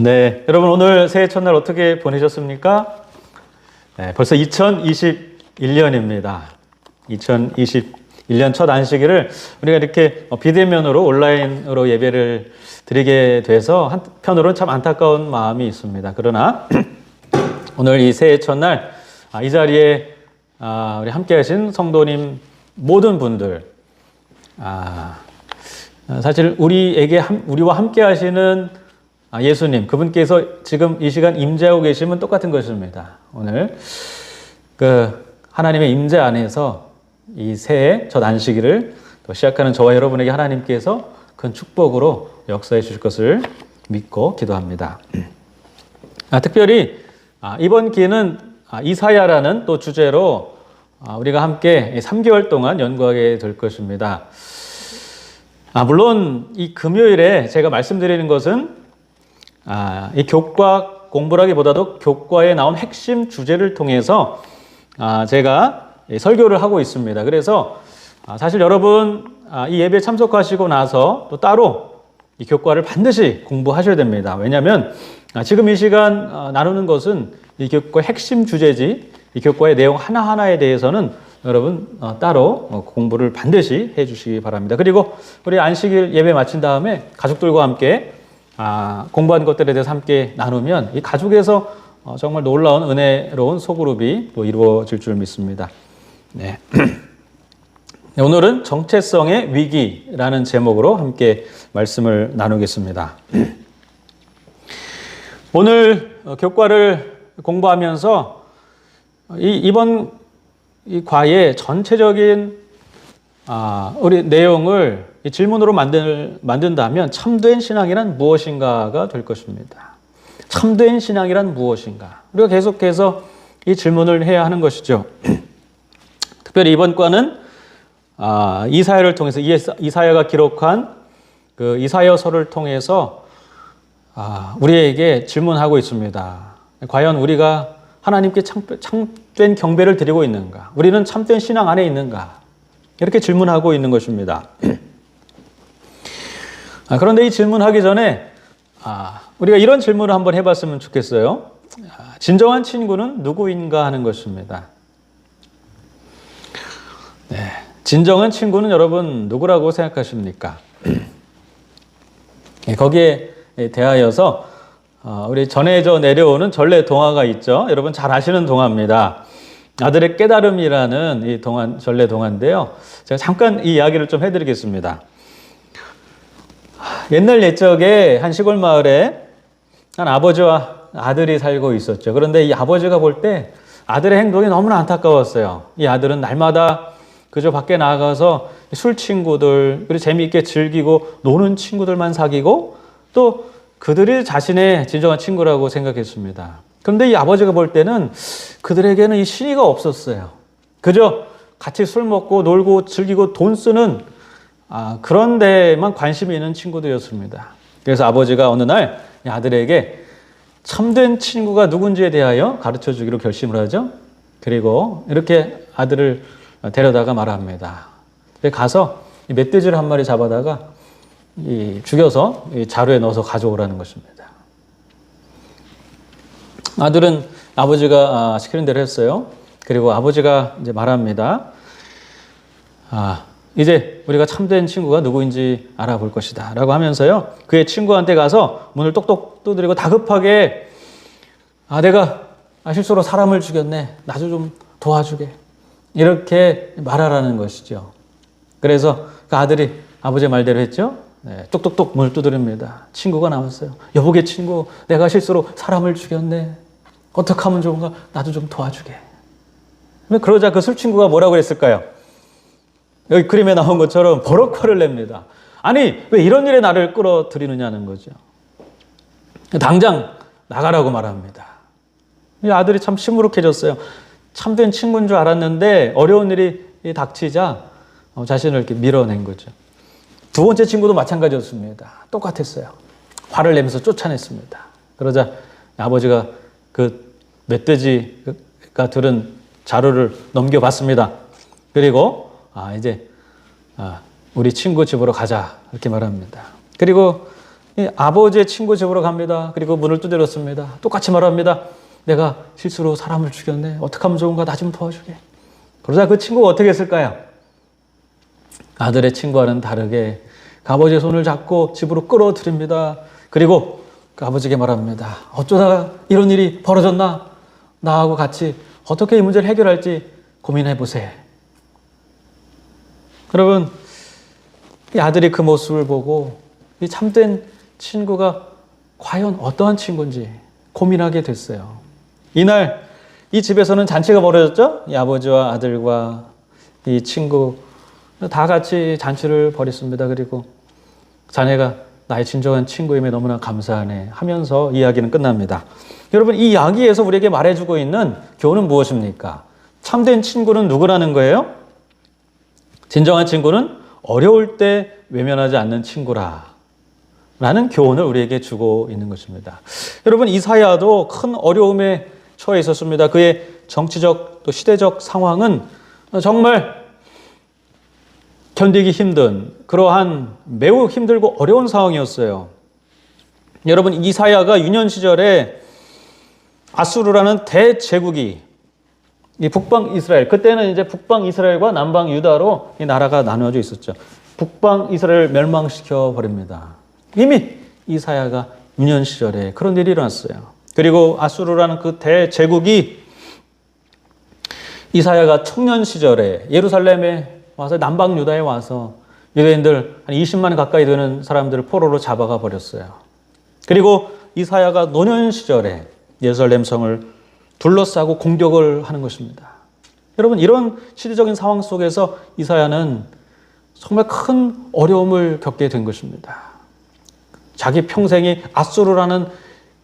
네, 여러분 오늘 새해 첫날 어떻게 보내셨습니까? 네, 벌써 2021년입니다. 2021년 첫 안식일을 우리가 이렇게 비대면으로 온라인으로 예배를 드리게 돼서 한편으로는 참 안타까운 마음이 있습니다. 그러나 오늘 이 새해 첫날 이 자리에 우리 함께 하신 성도님 모든 분들 사실 우리와 함께 하시는 예수님, 그분께서 지금 이 시간 임재하고 계시면 똑같은 것입니다. 오늘 하나님의 임재 안에서 이 새해 첫 안식일을 또 시작하는 저와 여러분에게 하나님께서 큰 축복으로 역사해 주실 것을 믿고 기도합니다. 특별히 이번 기회는 이사야라는 또 주제로 우리가 함께 3개월 동안 연구하게 될 것입니다. 물론 이 금요일에 제가 말씀드리는 것은 이 교과 공부라기보다도 교과에 나온 핵심 주제를 통해서 제가 설교를 하고 있습니다. 그래서 사실 여러분 이 예배에 참석하시고 나서 또 따로 이 교과를 반드시 공부하셔야 됩니다. 왜냐하면 지금 이 시간 나누는 것은 이 교과의 핵심 주제지 이 교과의 내용 하나하나에 대해서는 여러분 따로 공부를 반드시 해주시기 바랍니다. 그리고 우리 안식일 예배 마친 다음에 가족들과 함께 공부한 것들에 대해서 함께 나누면 이 가족에서 정말 놀라운 은혜로운 소그룹이 또 이루어질 줄 믿습니다. 네. 오늘은 정체성의 위기라는 제목으로 함께 말씀을 나누겠습니다. 오늘 교과를 공부하면서 이번 이 과의 전체적인 우리 내용을 질문으로 만든다면 참된 신앙이란 무엇인가가 될 것입니다. 참된 신앙이란 무엇인가? 우리가 계속해서 이 질문을 해야 하는 것이죠. 특별히 이번 과는 이사야를 통해서 이사야가 기록한 그 이사야서를 통해서 우리에게 질문하고 있습니다. 과연 우리가 하나님께 참된 경배를 드리고 있는가? 우리는 참된 신앙 안에 있는가? 이렇게 질문하고 있는 것입니다. 그런데 이 질문하기 전에 우리가 이런 질문을 한번 해봤으면 좋겠어요. 진정한 친구는 누구인가 하는 것입니다. 네, 진정한 친구는 여러분 누구라고 생각하십니까? 거기에 대하여서 우리 전해져 내려오는 전래 동화가 있죠. 여러분 잘 아시는 동화입니다. 아들의 깨달음이라는 이 전래 동화인데요. 제가 잠깐 이 이야기를 좀 해드리겠습니다. 옛날 옛적에 한 시골 마을에 한 아버지와 아들이 살고 있었죠. 그런데 이 아버지가 볼 때 아들의 행동이 너무나 안타까웠어요. 이 아들은 날마다 그저 밖에 나가서 술 친구들, 그리고 재미있게 즐기고 노는 친구들만 사귀고 또 그들이 자신의 진정한 친구라고 생각했습니다. 그런데 이 아버지가 볼 때는 그들에게는 이 신의가 없었어요. 그저 같이 술 먹고 놀고 즐기고 돈 쓰는 그런 데만 관심이 있는 친구들이었습니다. 그래서 아버지가 어느 날 아들에게 참된 친구가 누군지에 대하여 가르쳐 주기로 결심을 하죠. 그리고 이렇게 아들을 데려다가 말합니다. 가서 멧돼지를 한 마리 잡아다가 죽여서 자루에 넣어서 가져오라는 것입니다. 아들은 아버지가 시키는 대로 했어요. 그리고 아버지가 이제 말합니다. 이제 우리가 참된 친구가 누구인지 알아볼 것이다 라고 하면서요, 그의 친구한테 가서 문을 똑똑 두드리고 다급하게 내가 실수로 사람을 죽였네, 나도 좀 도와주게, 이렇게 말하라는 것이죠. 그래서 그 아들이 아버지의 말대로 했죠. 네, 똑똑똑 문을 두드립니다. 친구가 나왔어요. 여보게 친구, 내가 실수로 사람을 죽였네, 어떻게 하면 좋은가, 나도 좀 도와주게. 그러자 그 술친구가 뭐라고 했을까요? 여기 그림에 나온 것처럼 버럭 화를 냅니다. 아니, 왜 이런 일에 나를 끌어들이느냐는 거죠. 당장 나가라고 말합니다. 이 아들이 참 시무룩해졌어요. 참된 친구인 줄 알았는데 어려운 일이 닥치자 자신을 이렇게 밀어낸 거죠. 두 번째 친구도 마찬가지였습니다. 똑같았어요. 화를 내면서 쫓아냈습니다. 그러자 아버지가 그 멧돼지가 들은 자루를 넘겨봤습니다. 그리고 이제 우리 친구 집으로 가자 이렇게 말합니다. 그리고 이 아버지의 친구 집으로 갑니다. 그리고 문을 두드렸습니다. 똑같이 말합니다. 내가 실수로 사람을 죽였네. 어떻게 하면 좋은가? 나 좀 도와주게. 그러자 그 친구가 어떻게 했을까요? 아들의 친구와는 다르게 그 아버지의 손을 잡고 집으로 끌어들입니다. 그리고 그 아버지에게 말합니다. 어쩌다가 이런 일이 벌어졌나? 나하고 같이 어떻게 이 문제를 해결할지 고민해 보세요. 여러분, 이 아들이 그 모습을 보고 이 참된 친구가 과연 어떠한 친구인지 고민하게 됐어요. 이날 이 집에서는 잔치가 벌어졌죠? 이 아버지와 아들과 이 친구 다 같이 잔치를 벌였습니다. 그리고 자네가 나의 진정한 친구임에 너무나 감사하네 하면서 이야기는 끝납니다. 여러분, 이 이야기에서 우리에게 말해주고 있는 교훈은 무엇입니까? 참된 친구는 누구라는 거예요? 진정한 친구는 어려울 때 외면하지 않는 친구라 라는 교훈을 우리에게 주고 있는 것입니다. 여러분, 이사야도 큰 어려움에 처해 있었습니다. 그의 정치적 또 시대적 상황은 정말 견디기 힘든 그러한 매우 힘들고 어려운 상황이었어요. 여러분, 이사야가 유년 시절에 아수르라는 대제국이 이 북방 이스라엘, 그때는 이제 북방 이스라엘과 남방 유다로 이 나라가 나누어져 있었죠. 북방 이스라엘을 멸망시켜 버립니다. 이미 이사야가 유년 시절에 그런 일이 일어났어요. 그리고 아수르라는 그 대제국이 이사야가 청년 시절에 예루살렘에 와서 남방 유다에 와서 유대인들 한 20만 가까이 되는 사람들을 포로로 잡아가 버렸어요. 그리고 이사야가 노년 시절에 예루살렘 성을 둘러싸고 공격을 하는 것입니다. 여러분, 이런 시대적인 상황 속에서 이사야는 정말 큰 어려움을 겪게 된 것입니다. 자기 평생이 아수르라는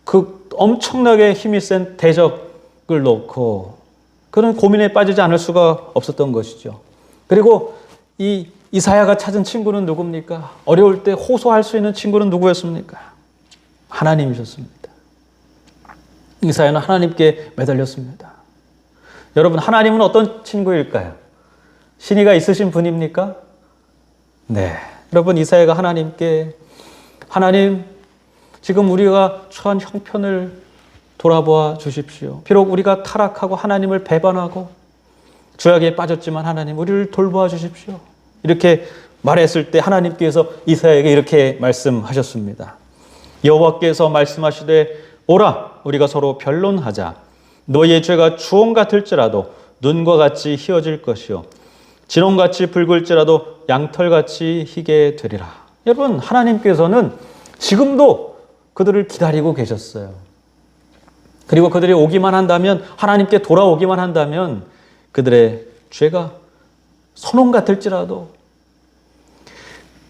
그 엄청나게 힘이 센 대적을 놓고 그런 고민에 빠지지 않을 수가 없었던 것이죠. 그리고 이 이사야가 찾은 친구는 누굽니까? 어려울 때 호소할 수 있는 친구는 누구였습니까? 하나님이셨습니다. 이사야는 하나님께 매달렸습니다. 여러분, 하나님은 어떤 친구일까요? 신의가 있으신 분입니까? 네. 여러분, 이사야가 하나님께 하나님, 지금 우리가 처한 형편을 돌아보아 주십시오. 비록 우리가 타락하고 하나님을 배반하고 죄악에 빠졌지만 하나님, 우리를 돌보아 주십시오. 이렇게 말했을 때 하나님께서 이사야에게 이렇게 말씀하셨습니다. 여호와께서 말씀하시되 오라, 우리가 서로 변론하자. 너희의 죄가 주홍 같을지라도 눈과 같이 희어질 것이요 진홍같이 붉을지라도 양털같이 희게 되리라. 여러분, 하나님께서는 지금도 그들을 기다리고 계셨어요. 그리고 그들이 오기만 한다면, 하나님께 돌아오기만 한다면 그들의 죄가 선홍 같을지라도,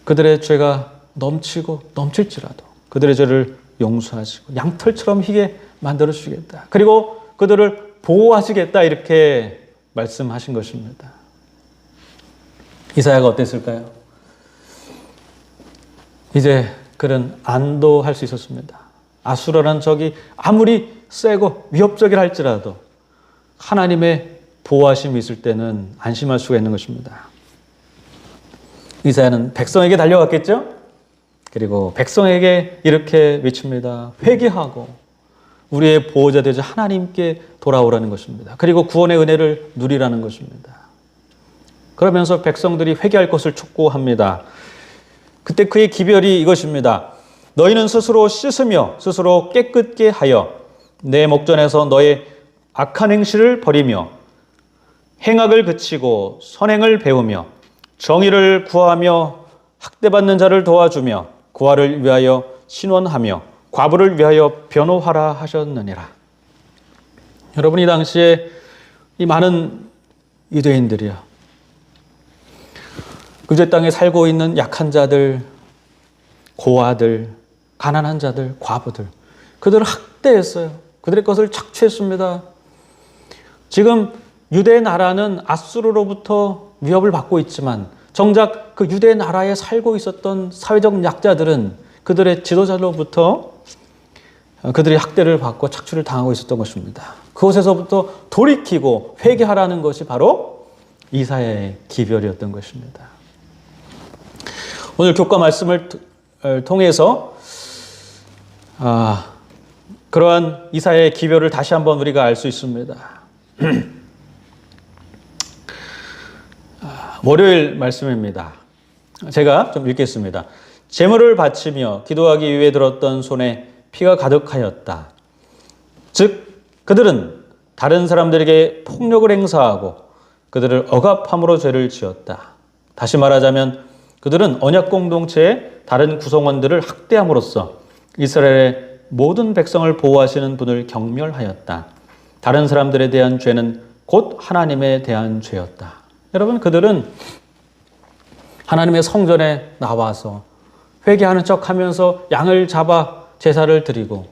그들의 죄가 넘치고 넘칠지라도 그들의 죄를 용서하시고 양털처럼 희게 만들어 주시겠다. 그리고 그들을 보호하시겠다. 이렇게 말씀하신 것입니다. 이사야가 어땠을까요? 이제 그는 안도할 수 있었습니다. 아수르라는 적이 아무리 세고 위협적이라 할지라도 하나님의 보호하심이 있을 때는 안심할 수가 있는 것입니다. 이사야는 백성에게 달려갔겠죠? 그리고 백성에게 이렇게 외칩니다. 회개하고 우리의 보호자 되자 하나님께 돌아오라는 것입니다. 그리고 구원의 은혜를 누리라는 것입니다. 그러면서 백성들이 회개할 것을 촉구합니다. 그때 그의 기별이 이것입니다. 너희는 스스로 씻으며 스스로 깨끗게 하여 내 목전에서 너의 악한 행실을 버리며 행악을 그치고 선행을 배우며 정의를 구하며 학대받는 자를 도와주며 고아를 위하여 신원하며 과부를 위하여 변호하라 하셨느니라. 여러분, 이 당시에 이 많은 유대인들이요, 유대 땅에 살고 있는 약한 자들, 고아들, 가난한 자들, 과부들, 그들을 학대했어요. 그들의 것을 착취했습니다. 지금 유대 나라는 아수르로부터 위협을 받고 있지만 정작 그 유대 나라에 살고 있었던 사회적 약자들은 그들의 지도자로부터 그들이 학대를 받고 착취를 당하고 있었던 것입니다. 그곳에서부터 돌이키고 회개하라는 것이 바로 이사야의 기별이었던 것입니다. 오늘 교과 말씀을 통해서 그러한 이사야의 기별을 다시 한번 우리가 알 수 있습니다. 월요일 말씀입니다. 제가 좀 읽겠습니다. 제물을 바치며 기도하기 위해 들었던 손에 피가 가득하였다. 즉 그들은 다른 사람들에게 폭력을 행사하고 그들을 억압함으로 죄를 지었다. 다시 말하자면 그들은 언약 공동체의 다른 구성원들을 학대함으로써 이스라엘의 모든 백성을 보호하시는 분을 경멸하였다. 다른 사람들에 대한 죄는 곧 하나님에 대한 죄였다. 여러분, 그들은 하나님의 성전에 나와서 회개하는 척하면서 양을 잡아 제사를 드리고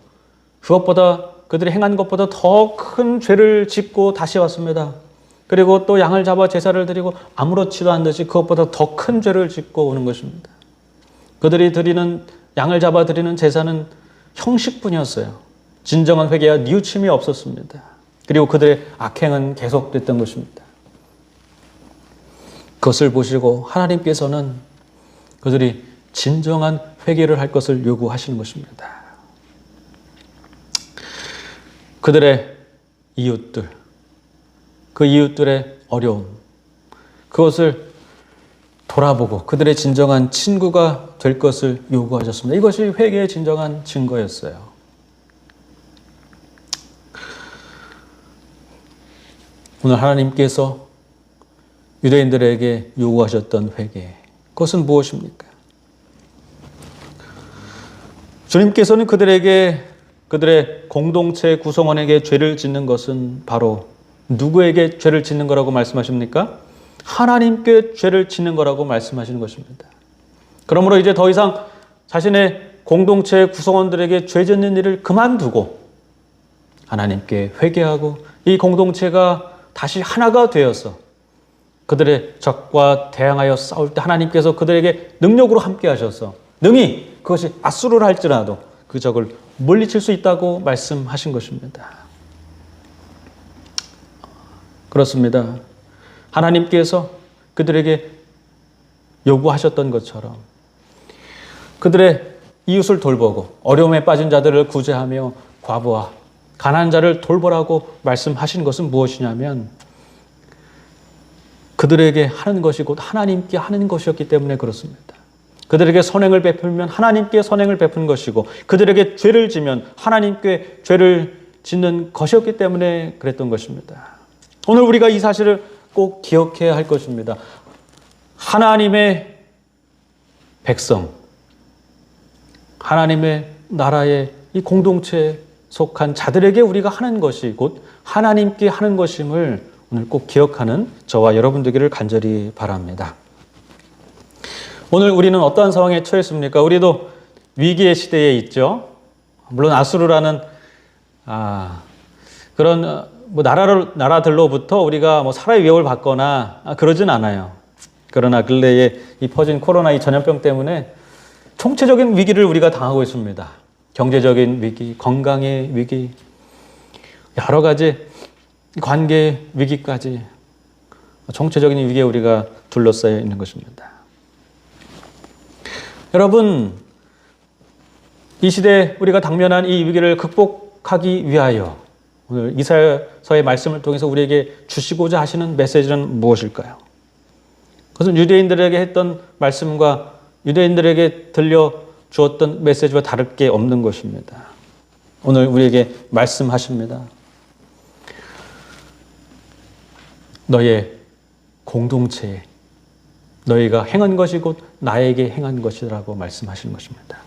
그것보다 그들이 행한 것보다 더 큰 죄를 짓고 다시 왔습니다. 그리고 또 양을 잡아 제사를 드리고 아무렇지도 않듯이 그것보다 더 큰 죄를 짓고 오는 것입니다. 그들이 드리는 양을 잡아 드리는 제사는 형식뿐이었어요. 진정한 회개와 뉘우침이 없었습니다. 그리고 그들의 악행은 계속됐던 것입니다. 그것을 보시고 하나님께서는 그들이 진정한 회개를 할 것을 요구하시는 것입니다. 그들의 이웃들, 그 이웃들의 어려움, 그것을 돌아보고 그들의 진정한 친구가 될 것을 요구하셨습니다. 이것이 회개의 진정한 증거였어요. 오늘 하나님께서 유대인들에게 요구하셨던 회개, 그것은 무엇입니까? 주님께서는 그들의 공동체 구성원에게 죄를 짓는 것은 바로 누구에게 죄를 짓는 거라고 말씀하십니까? 하나님께 죄를 짓는 거라고 말씀하시는 것입니다. 그러므로 이제 더 이상 자신의 공동체 구성원들에게 죄 짓는 일을 그만두고 하나님께 회개하고 이 공동체가 다시 하나가 되어서 그들의 적과 대항하여 싸울 때 하나님께서 그들에게 능력으로 함께 하셔서 능히 그것이 앗수르를 할지라도 그 적을 물리칠 수 있다고 말씀하신 것입니다. 그렇습니다. 하나님께서 그들에게 요구하셨던 것처럼 그들의 이웃을 돌보고 어려움에 빠진 자들을 구제하며 과부와 가난한 자를 돌보라고 말씀하신 것은 무엇이냐면 그들에게 하는 것이 곧 하나님께 하는 것이었기 때문에 그렇습니다. 그들에게 선행을 베풀면 하나님께 선행을 베푸는 것이고 그들에게 죄를 지면 하나님께 죄를 짓는 것이었기 때문에 그랬던 것입니다. 오늘 우리가 이 사실을 꼭 기억해야 할 것입니다. 하나님의 백성, 하나님의 나라의 이 공동체에 속한 자들에게 우리가 하는 것이 곧 하나님께 하는 것임을 오늘 꼭 기억하는 저와 여러분 되기를 간절히 바랍니다. 오늘 우리는 어떠한 상황에 처했습니까? 우리도 위기의 시대에 있죠. 물론 아수르라는 그런 나라들로부터 우리가 살아의 위협을 받거나 그러진 않아요. 그러나 근래에 이 퍼진 코로나 이 전염병 때문에 총체적인 위기를 우리가 당하고 있습니다. 경제적인 위기, 건강의 위기, 여러 가지 관계 위기까지 총체적인 위기에 우리가 둘러싸여 있는 것입니다. 여러분, 이 시대에 우리가 당면한 이 위기를 극복하기 위하여 오늘 이사야서의 말씀을 통해서 우리에게 주시고자 하시는 메시지는 무엇일까요? 그것은 유대인들에게 했던 말씀과 유대인들에게 들려주었던 메시지와 다를 게 없는 것입니다. 오늘 우리에게 말씀하십니다. 너의 공동체에 너희가 행한 것이 곧 나에게 행한 것이라고 말씀하시는 것입니다.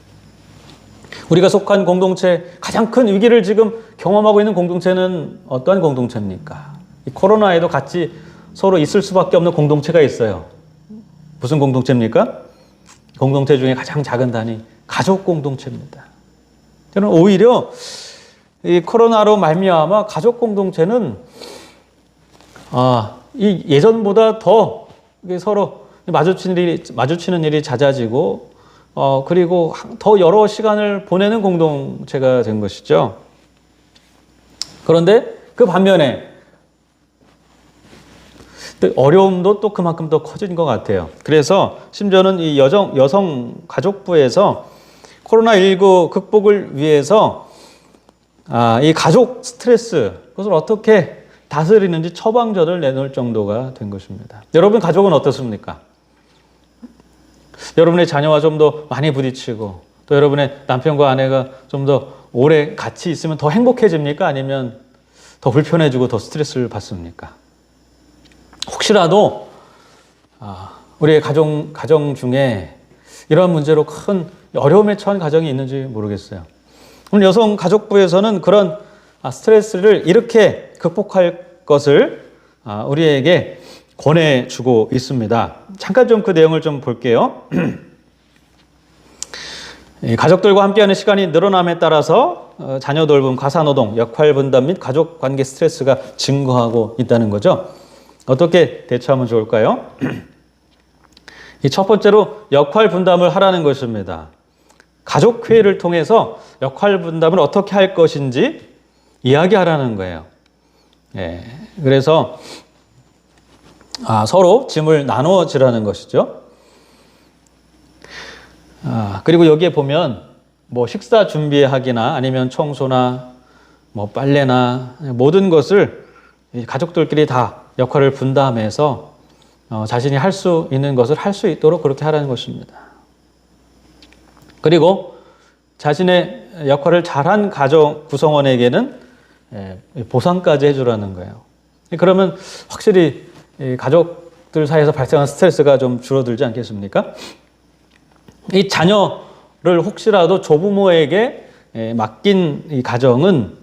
우리가 속한 공동체, 가장 큰 위기를 지금 경험하고 있는 공동체는 어떠한 공동체입니까? 이 코로나에도 같이 서로 있을 수밖에 없는 공동체가 있어요. 무슨 공동체입니까? 공동체 중에 가장 작은 단위, 가족 공동체입니다. 저는 오히려 이 코로나로 말미암아 가족 공동체는 이 예전보다 더 서로 마주치는 일이 잦아지고 그리고 더 여러 시간을 보내는 공동체가 된 것이죠. 그런데 그 반면에 어려움도 또 그만큼 더 커진 것 같아요. 그래서 심지어는 이 여성 가족부에서 코로나19 극복을 위해서 이 가족 스트레스, 그것을 어떻게 다스리는지 처방전을 내놓을 정도가 된 것입니다. 여러분 가족은 어떻습니까? 여러분의 자녀와 좀 더 많이 부딪히고 또 여러분의 남편과 아내가 좀 더 오래 같이 있으면 더 행복해집니까? 아니면 더 불편해지고 더 스트레스를 받습니까? 혹시라도 우리의 가정 중에 이러한 문제로 큰 어려움에 처한 가정이 있는지 모르겠어요. 오늘 여성가족부에서는 그런 스트레스를 이렇게 극복할 것을 우리에게 권해주고 있습니다. 잠깐 좀 그 내용을 좀 볼게요. 가족들과 함께하는 시간이 늘어남에 따라서 자녀 돌봄, 가사노동, 역할 분담 및 가족관계 스트레스가 증가하고 있다는 거죠. 어떻게 대처하면 좋을까요? 첫 번째로 역할 분담을 하라는 것입니다. 가족회의를 통해서 역할 분담을 어떻게 할 것인지 이야기하라는 거예요. 그래서 서로 짐을 나눠지라는 것이죠. 그리고 여기에 보면 뭐 식사 준비하기나 아니면 청소나 뭐 빨래나 모든 것을 가족들끼리 다 역할을 분담해서 자신이 할 수 있는 것을 할 수 있도록 그렇게 하라는 것입니다. 그리고 자신의 역할을 잘한 가족 구성원에게는 보상까지 해주라는 거예요. 그러면 확실히 가족들 사이에서 발생한 스트레스가 좀 줄어들지 않겠습니까? 이 자녀를 혹시라도 조부모에게 맡긴 이 가정은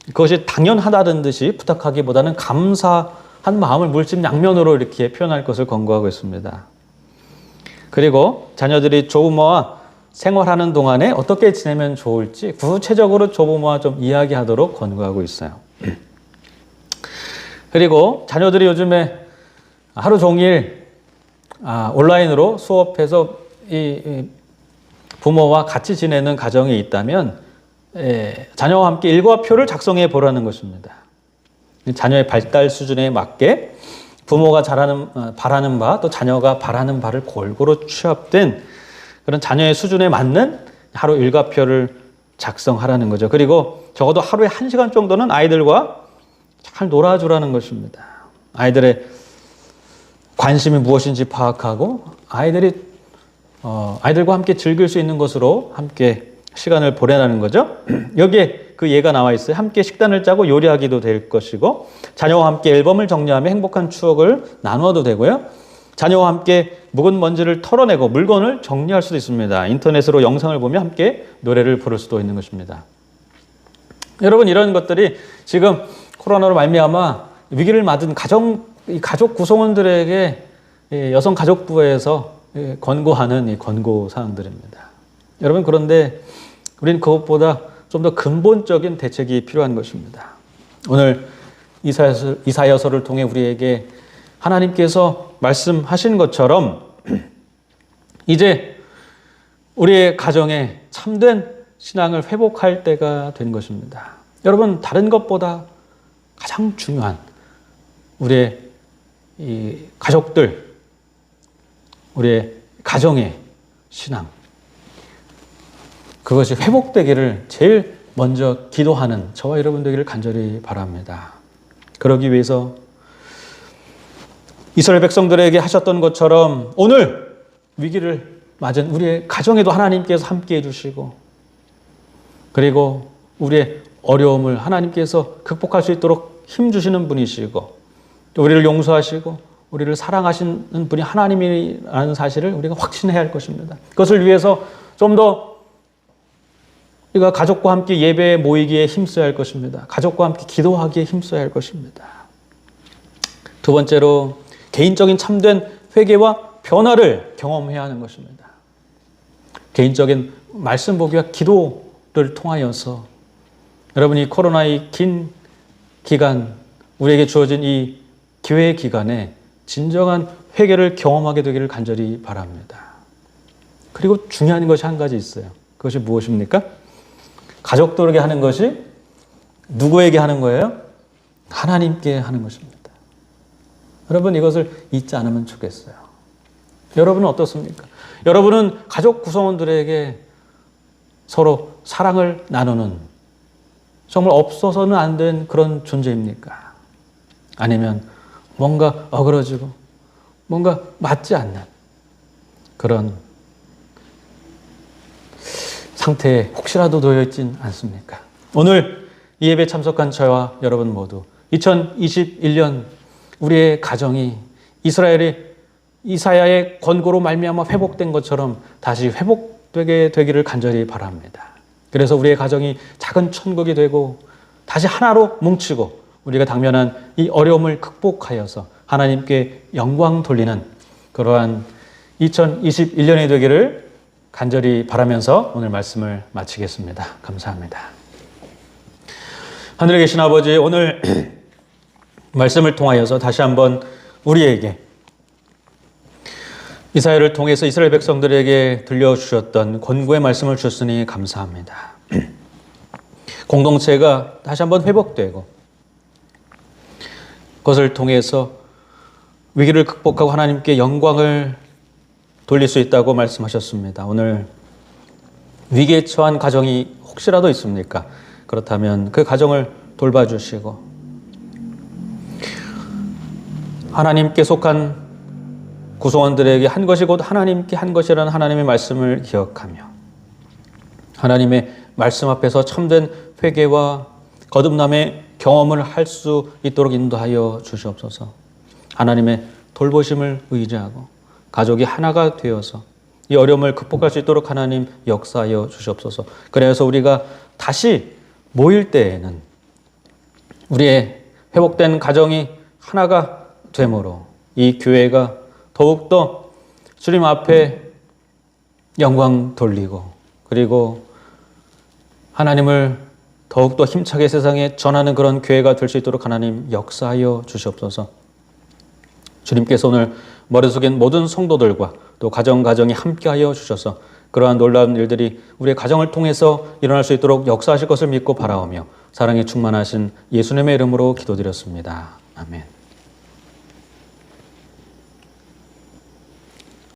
그것이 당연하다는 듯이 부탁하기보다는 감사한 마음을 물심양면으로 이렇게 표현할 것을 권고하고 있습니다. 그리고 자녀들이 조부모와 생활하는 동안에 어떻게 지내면 좋을지 구체적으로 조부모와 좀 이야기하도록 권고하고 있어요. 그리고 자녀들이 요즘에 하루 종일 온라인으로 수업해서 이 부모와 같이 지내는 가정이 있다면 자녀와 함께 일과표를 작성해 보라는 것입니다. 자녀의 발달 수준에 맞게 부모가 바라는 바 또 자녀가 바라는 바를 골고루 취합된 그런 자녀의 수준에 맞는 하루 일과표를 작성하라는 거죠. 그리고 적어도 하루에 1시간 정도는 아이들과 잘 놀아주라는 것입니다. 아이들의 관심이 무엇인지 파악하고 아이들과 함께 즐길 수 있는 것으로 함께 시간을 보내라는 거죠. 여기에 그 예가 나와 있어요. 함께 식단을 짜고 요리하기도 될 것이고 자녀와 함께 앨범을 정리하며 행복한 추억을 나누어도 되고요. 자녀와 함께 묵은 먼지를 털어내고 물건을 정리할 수도 있습니다. 인터넷으로 영상을 보며 함께 노래를 부를 수도 있는 것입니다. 여러분 이런 것들이 지금 코로나로 말미암아 위기를 맞은 가족 구성원들에게 여성가족부에서 권고하는 이 권고 사항들입니다. 여러분 그런데 우리는 그것보다 좀 더 근본적인 대책이 필요한 것입니다. 오늘 이사야서를 통해 우리에게 하나님께서 말씀하신 것처럼 이제 우리의 가정에 참된 신앙을 회복할 때가 된 것입니다. 여러분 다른 것보다 가장 중요한 우리의 이 가족들, 우리의 가정의 신앙, 그것이 회복되기를 제일 먼저 기도하는 저와 여러분 되기를 간절히 바랍니다. 그러기 위해서 이스라엘 백성들에게 하셨던 것처럼 오늘 위기를 맞은 우리의 가정에도 하나님께서 함께해 주시고 그리고 우리의 어려움을 하나님께서 극복할 수 있도록 힘주시는 분이시고 또 우리를 용서하시고 우리를 사랑하시는 분이 하나님이라는 사실을 우리가 확신해야 할 것입니다. 그것을 위해서 좀 더 우리가 가족과 함께 예배에 모이기에 힘써야 할 것입니다. 가족과 함께 기도하기에 힘써야 할 것입니다. 두 번째로 개인적인 참된 회개와 변화를 경험해야 하는 것입니다. 개인적인 말씀 보기와 기도를 통하여서 여러분이 코로나의 긴 기간, 우리에게 주어진 이 기회의 기간에 진정한 회개를 경험하게 되기를 간절히 바랍니다. 그리고 중요한 것이 한 가지 있어요. 그것이 무엇입니까? 가족들에게 하는 것이 누구에게 하는 거예요? 하나님께 하는 것입니다. 여러분 이것을 잊지 않으면 좋겠어요. 여러분은 어떻습니까? 여러분은 가족 구성원들에게 서로 사랑을 나누는 정말 없어서는 안 된 그런 존재입니까? 아니면 뭔가 어그러지고 뭔가 맞지 않는 그런 상태에 혹시라도 놓여 있진 않습니까? 오늘 이 예배 참석한 저와 여러분 모두 2021년 우리의 가정이 이사야의 권고로 말미암아 회복된 것처럼 다시 회복되게 되기를 간절히 바랍니다. 그래서 우리의 가정이 작은 천국이 되고 다시 하나로 뭉치고 우리가 당면한 이 어려움을 극복하여서 하나님께 영광 돌리는 그러한 2021년이 되기를 간절히 바라면서 오늘 말씀을 마치겠습니다. 감사합니다. 하늘에 계신 아버지, 오늘 말씀을 통하여서 다시 한번 우리에게 이사야를 통해서 이스라엘 백성들에게 들려주셨던 권고의 말씀을 주셨으니 감사합니다. 공동체가 다시 한번 회복되고 그것을 통해서 위기를 극복하고 하나님께 영광을 돌릴 수 있다고 말씀하셨습니다. 오늘 위기에 처한 가정이 혹시라도 있습니까? 그렇다면 그 가정을 돌봐주시고 하나님께 속한 구성원들에게 한 것이 곧 하나님께 한 것이라는 하나님의 말씀을 기억하며 하나님의 말씀 앞에서 참된 회개와 거듭남의 경험을 할 수 있도록 인도하여 주시옵소서. 하나님의 돌보심을 의지하고 가족이 하나가 되어서 이 어려움을 극복할 수 있도록 하나님 역사하여 주시옵소서. 그래서 우리가 다시 모일 때에는 우리의 회복된 가정이 하나가 되므로 이 교회가 더욱더 주님 앞에 영광 돌리고 그리고 하나님을 더욱더 힘차게 세상에 전하는 그런 교회가 될 수 있도록 하나님 역사하여 주시옵소서. 주님께서 오늘 머리 숙인 모든 성도들과 또 가정이 함께하여 주셔서 그러한 놀라운 일들이 우리의 가정을 통해서 일어날 수 있도록 역사하실 것을 믿고 바라오며 사랑에 충만하신 예수님의 이름으로 기도드렸습니다. 아멘.